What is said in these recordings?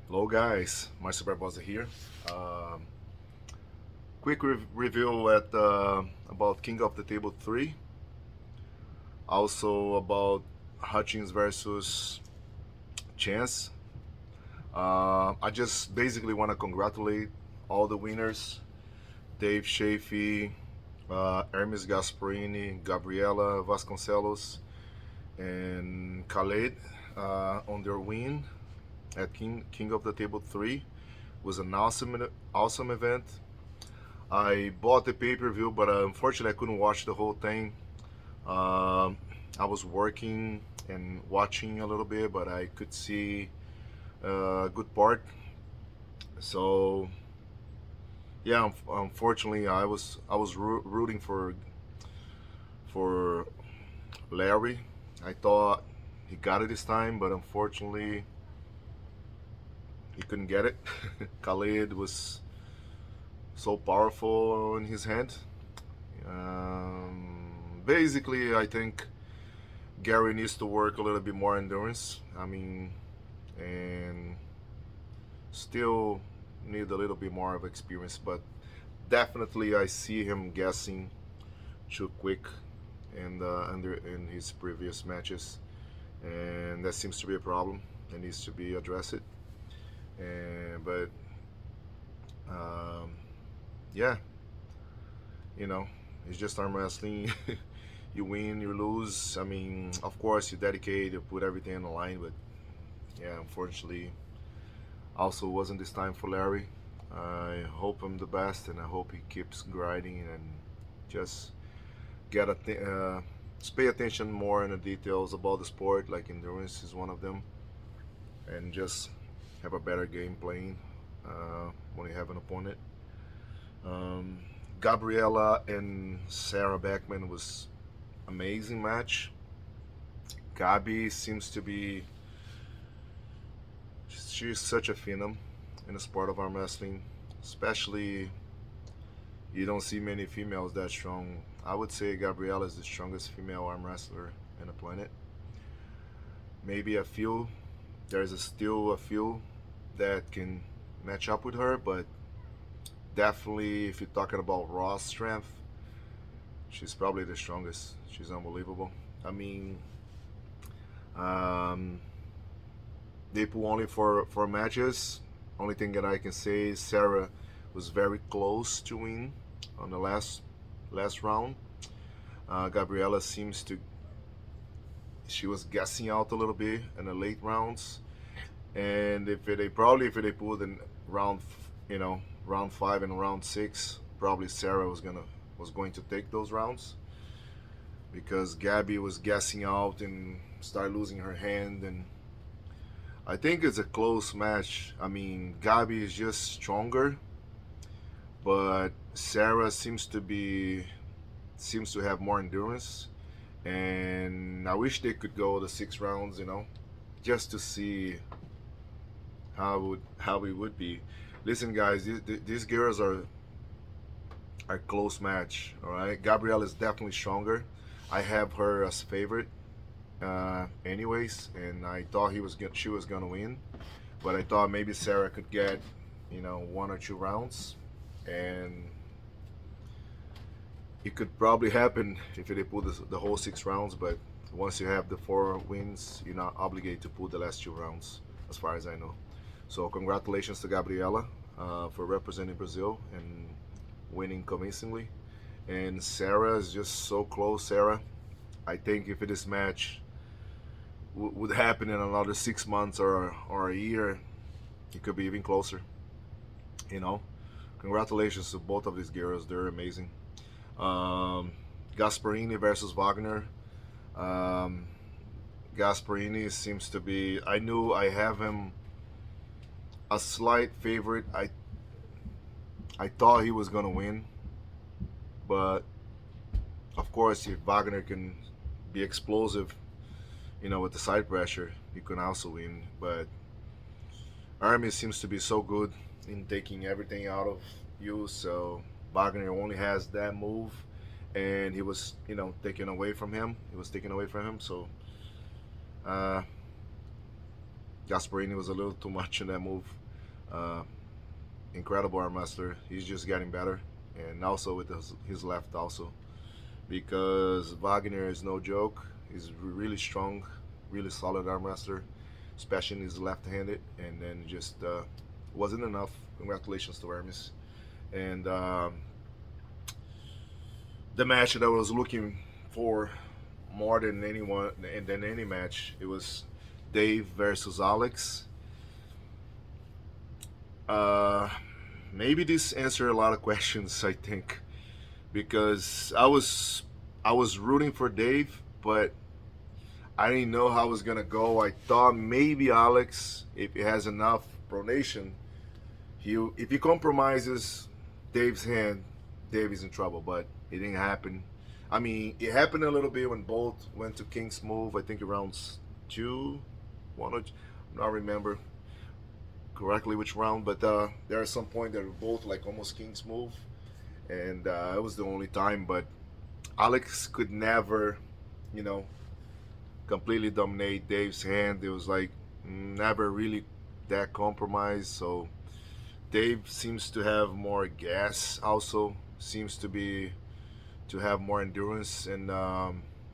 Hello guys, Marcio Barbosa here. Um, quick review at about King of the Table 3. Also about Hutchings versus Chance. I just basically want to congratulate all the winners. Dave Shafee, Hermes Gasparini, Gabriela Vasconcelos, and Khaled on their win at King of the Table 3. It was an awesome event. I bought the pay-per-view, but unfortunately I couldn't watch the whole thing. Um, I was working and watching a little bit, but I could see a good part. So yeah, unfortunately I was rooting for Larry. I thought he got it this time, but unfortunately he couldn't get it. Khalid was so powerful in his hand. Basically, I think Gary needs to work a little bit more endurance. And still need a little bit more of experience, but definitely I see him guessing too quick in his previous matches, and that seems to be a problem that needs to be addressed. And but um, yeah, you know, it's just arm wrestling. You win, you lose. Of course, you dedicate, you put everything on the line, but yeah, unfortunately, also wasn't this time for Larry. I hope him the best, and I hope he keeps grinding and just get just pay attention more in the details about the sport, like endurance is one of them, and just have a better game playing when you have an opponent. Um, Gabriella and Sarah Beckman was amazing match. Gabi seems to be she's such a phenom in the sport of arm wrestling, especially you don't see many females that strong. I would say Gabriella is the strongest female arm wrestler in the planet. Maybe a few, still a few that can match up with her, but definitely if you're talking about raw strength, she's probably the strongest. She's unbelievable. I mean, um, they put only for matches. Only thing that I can say is Sarah was very close to win on the last round. Gabriella seems to she was guessing out a little bit in the late rounds, and if they put in round round 5 and round 6, probably Sarah was going to take those rounds because Gabby was guessing out and started losing her hand, and I think it's a close match. Gabby is just stronger, but Sarah seems to have more endurance, and I wish they could go the 6 rounds, just to see how it would be. Listen, guys, these girls are close match. All right, Gabrielle is definitely stronger. I have her as favorite, anyways, and I thought she was gonna win, but I thought maybe Sarah could get 1 or 2 rounds, and it could probably happen if they pull the whole 6 rounds. But once you have the 4 wins, you're not obligated to pull the last 2 rounds, as far as I know. So congratulations to Gabriela for representing Brazil and winning convincingly. And Sarah is just so close. Sarah, I think if this match would happen in another 6 months or a year, it could be even closer. You know, congratulations to both of these girls. They're amazing. Um, Gasparini versus Wagner. Um, Gasparini seems to be. I knew I have him a slight favorite. I thought he was gonna win, but of course, if Wagner can be explosive, with the side pressure, he can also win. But Army seems to be so good in taking everything out of you, so Wagner only has that move, and he was, taken away from him. He was taken away from him, so uh, Gasparini was a little too much in that move. Uh, Incredible arm wrestler. He's just getting better, and also with his left also, because Wagner is no joke. He's really strong, really solid arm wrestler, especially in his left-handed. And then just wasn't enough. Congratulations to Hermes. And the match that I was looking for more than anyone than any match, it was Dave versus Alex. Uh, Maybe this answered a lot of questions. I think because I was rooting for Dave, but I didn't know how it was gonna go. I thought maybe Alex, if he has enough pronation, he if he compromises Dave's hand, Dave is in trouble. But it didn't happen. I mean, it happened a little bit when both went to King's move. I think around two, one or two, I don't remember correctly which round, but there are some point that were both like almost King's move, and it was the only time. But Alex could never, you know, completely dominate Dave's hand. It was like never really that compromise. So Dave seems to have more gas. Also seems to have more endurance, and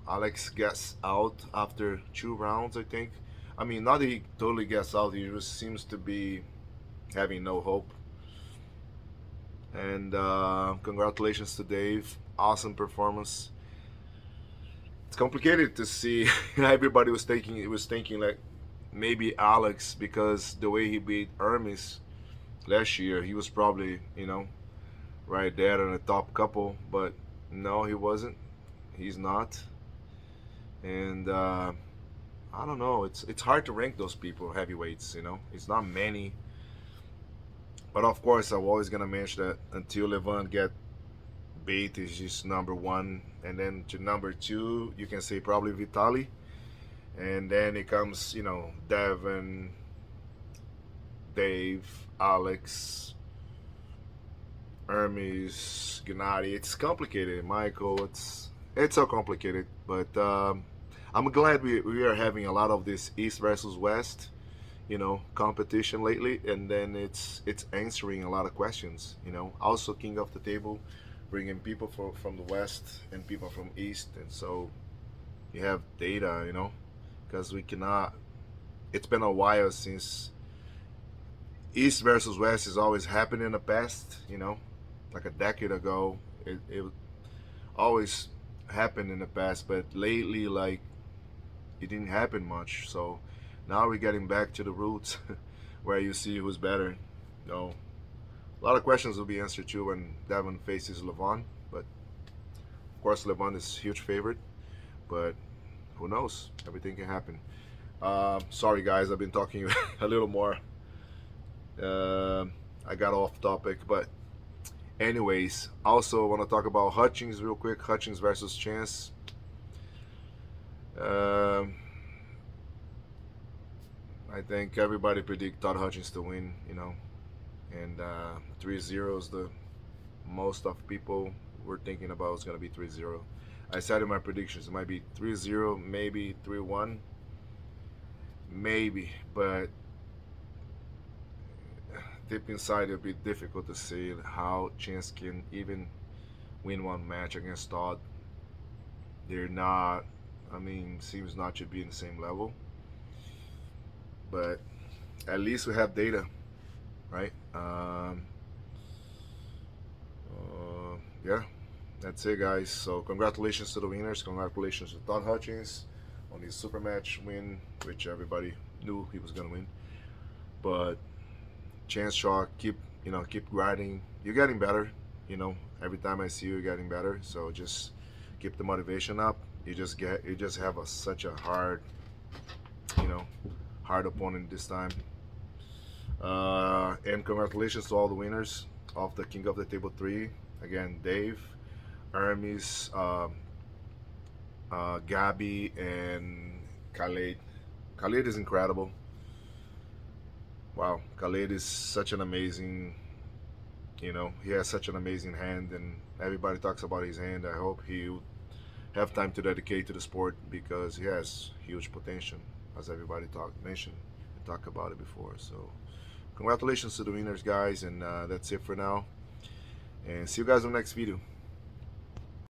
Alex gets out after 2 rounds, I think. I mean, not that he totally gets out. He just seems to be having no hope. And congratulations to Dave. Awesome performance. It's complicated to see. Everybody was thinking like maybe Alex, because the way he beat Hermes last year, he was probably right there on the top couple. But no, he wasn't. He's not. And I don't know. It's hard to rank those people heavyweights. It's not many. But of course, I'm always gonna mention that until Levant get beat is just number one, and then to number two, you can say probably Vitali, and then it comes Devin, Dave, Alex, Hermes, Gennady. It's complicated, Michael. It's so complicated, but I'm glad we are having a lot of this East versus West, competition lately, and then it's answering a lot of questions. Also King of the Table, bringing people from the West and people from East, and so you have data, because we cannot. It's been a while since East versus West has always happened in the past, like a decade ago. It always happened in the past, but lately, like, it didn't happen much. So now we're getting back to the roots, where you see who's better. A lot of questions will be answered too when Devon faces Levon, but of course Levon is a huge favorite. But who knows? Everything can happen. Sorry guys, I've been talking a little more. I got off topic, but anyways, also want to talk about Hutchings real quick. Hutchings versus Chance. I think everybody predict Todd Hutchings to win, and 3-0 is the most of people were thinking about is going to be 3-0. I said in my predictions it might be 3-0, maybe 3-1, maybe, but deep inside it'll be difficult to see how Chance can even win one match against Todd. They're not, seems not to be in the same level, but at least we have data, right? Yeah, that's it, guys. So congratulations to the winners. Congratulations to Todd Hutchings on his super match win, which everybody knew he was gonna win. But Chance Shaw, keep grinding. You're getting better. Every time I see you, you're getting better. So just keep the motivation up. You just have such a hard, hard opponent this time. And congratulations to all the winners of the King of the Table 3. Again, Dave, Hermes, Gabby, and Khaled. Khaled is incredible. Wow, Khaled is such an amazing, he has such an amazing hand, and everybody talks about his hand. I hope he have time to dedicate to the sport, because he has huge potential, as everybody mentioned talked about it before. So congratulations to the winners, guys, and that's it for now. And see you guys in the next video.